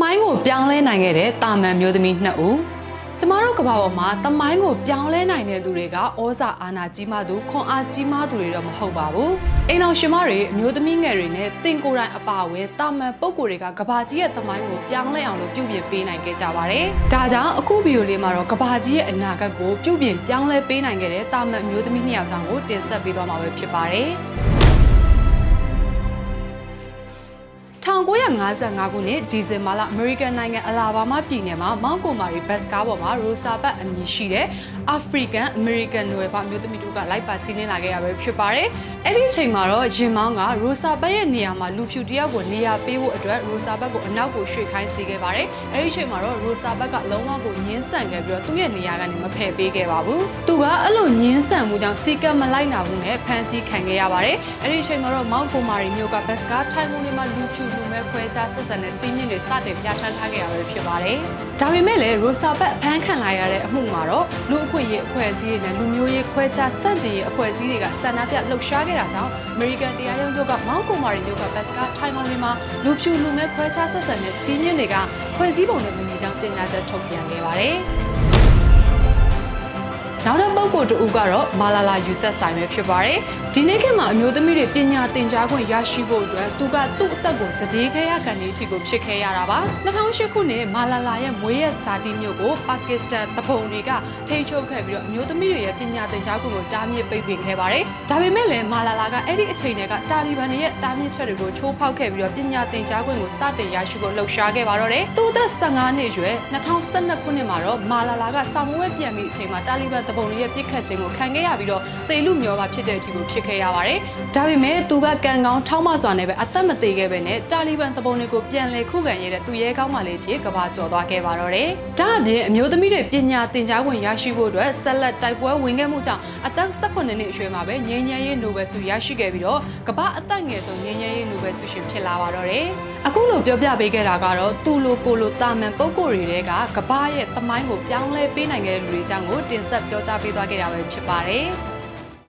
မိုင်းကိုပြောင်းလဲနိုင်ခဲ့တဲ့တာမန်မျိုးသမီး2ဦးကျမတို့ကမ္ဘာပေါ်မှာတမိုင်းကိုပြောင်းလဲနိုင်တဲ့သူတွေကဩဇာအာဏာကြီးမားသူခွန်အားကြီးမားသူတွေတော့မဟုတ်ပါဘူးအိမ်အောင်ရှင်မတွေအမျိုးသမီးငယ်တွေနဲ့တင်ကိုယ်တိုင်အပါအဝင်တာမန်ပုံကိုယ်တွေကကမ္ဘာကြီးရဲ့တမိုင်းကိုပြောင်းလဲအောင်လို့ပြုပြင်ပေးနိုင်ခဲ့ကြပါတယ်ဒါကြောင့်အခုဗီဒီယိုလေးမှာတော့ကမ္ဘာကြီးရဲ့အနာဂတ်ကိုပြုပြင်ပြောင်းလဲပေးနိုင်ခဲ့တဲ့တာမန်အမျိုးသမီး2ယောက်ကိုတင်ဆက်ပေးသွားမှာပဲဖြစ်ပါတယ်1955ခုနှစ်ဒီဇင်ဘာလအမေရိကန်နိုင်ငံအလာဘာမာပြည်နယ်မှာမောင်ကိုမာရီဘတ်စကားပေါ်မှာရိုဆာဘတ်အမည်ရှိတဲ့အာဖရိကန်အမေရိကန်နွယ်ဖွားမျိုးသမီးတို့ကလိုက်ပါစီးနှင်းလာခဲ့ရပဲဖြစ်ပါတယ်။အဲ့ဒီအချိန်မှာတော့ရင်မောင်းကရိုဆာဘတ်ရဲ့နေရာမှာလူဖြူတယောက်ကိုနေရာပေးဖို့အတွက်ရိုဆာဘတ်ကိုအနောက်ကိုရွှေ့ခိုင်းစေခဲ့ပါတယ်။အဲ့ဒီအချိန်မှာတော့ရိုဆာဘတ်ကလုံးဝကိုညှင်းဆန်ခဲ့ပြီးတော့သူ့ရဲ့နေရာကနေမဖယ်ပေးခဲ့ပါဘူး။သူကအဲ့လိုညှင်းဆန်မှုကြောင့်စီကံမလိုက်နာဘူးနဲ့ဖမ်းဆီးခံခဲ့ရပါတယ်။အဲ့ဒီအချိန်မှာတော့မောင်ကိုမာရီမျိုးကဘတ်စကားထိုင်မှုတွေမှာလူဖြူလူမဲဖွဲချဆက်ဆံတဲ့စီးမြင့်တွေစတင်ပြဋ္ဌာန်းထားခဲ့ရပဲဖြစ်ပါတယ်။ဒါပေမဲ့လည်းရိုဆာဘတ်အဖမ်းခံလာရတဲ့အမှုမှာတော့လူအခွင့်အရေးအဖွဲ့အစည်းတွေနဲ့လူမျိုးရေးခွဲခြားစန့်ကျင်ရေးအဖွဲ့အစည်းတွေကဆန္ဒပြလှုပ်ရှားခဲ့တာကြောင့်အမေရိကန်တရားရုံးချုပ်ကမောင်ကိုမာရီမျိုးကဘတ်စကားထိုင်ကောင်တွေမှာလူဖြူလူမဲခွဲခြားဆက်ဆံတဲ့စီးမြင့်တွေကဖွဲ့စည်းပုံနဲ့မညီကြောင်းကြေညာချက်ထုတ်ပြန်ခဲ့ပါတယ်။နောက်တစ်ပုဂ္ဂိုလ်တူကတော့မာလာလာယူဆက်ဆိုင်ပဲဖြစ်ပါတယ်။ဒီနေ့ခေတ်မှာအမျိုးသမီးတွေပညာသင်ကြားခွင့်ရရှိဖို့အတွက်သူကသူ့အသက်ကိုစတေးခဲရကန်ဒီအထိကိုဖြစ်ခဲ့ရတာပါ။2008ခုနှစ်မာလာလာရဲ့မွေးရဇာတိမြို့ကိုပါကစ္စတန်တပုံတွေကထိန်းချုပ်ခဲ့ပြီးတော့အမျိုးသမီးတွေရဲ့ပညာသင်ကြားခွင့်ကိုတားမြစ်ပိတ်ပင်ခဲ့ပါတယ်။ဒါပေမဲ့လည်းမာလာလာကအဲ့ဒီအချိန်တွေကတာလီဘန်တွေရဲ့တားမြစ်ချက်တွေကိုချိုးဖောက်ခဲ့ပြီးတော့ပညာသင်ကြားခွင့်ကိုစတင်ရရှိဖို့လှုပ်ရှားခဲ့ပါတော့တယ်။သူ့အသက်15နှစ်ရွယ်2012ခုနှစ်မှာတော့မာလာလာကဆောင်းမွေးပြန်ပြီးအချိန်မှာတာလီဘန်တပုံတွေရဲ့ပြစ်ခတ်ခြင်းကိုခံခဲ့ရပြီးတော့သေလူမျောပါဖြစ်တဲ့အထိကိုဖြစ်ခဲ့ရပါတယ်။ဒါပေမဲ့သူကကံကောင်းထောက်မစွာနဲ့ပဲအသက်မသေးခဲ့ပဲနဲ့တာလီဘန်တပုံတွေကိုပြန်လည်ခုခံရတဲ့သူရဲကောင်းမှလေးဖြစ်ကဘာကျော်သွားခဲ့ပါတော့တယ်။ဒါအပြင်အမျိုးသမီးတွေပညာသင်ကြားခွင့်ရရှိဖို့အတွက်ဆက်လက်တိုက်ပွဲဝင်ခဲ့မှုကြောင့်အသက်18နှစ်အရွယ်မှာပဲငြိမ်းချမ်းရေးနိုဘယ်ဆုရရှိခဲ့ပြီးတော့ကမ္ဘာအသက်ငယ်ဆုံးငြိမ်းချမ်းရေးနိုဘယ်ဆုရှင်ဖြစ်လာပါတော့တယ်။အခုလိုပြောပြပေးခဲ့တာကတော့သူလိုကိုလိုတာမန်ပုံကိုယ်တွေကကမ္ဘာရဲ့သမိုင်းကိုပြောင်းလဲပေးနိုင်ခဲ့တဲ့လူတွေအကြောင်းကိုတင်ဆက်ပြောကြားပေးသွားခဲ့တာပဲဖြစ်ပါတယ်။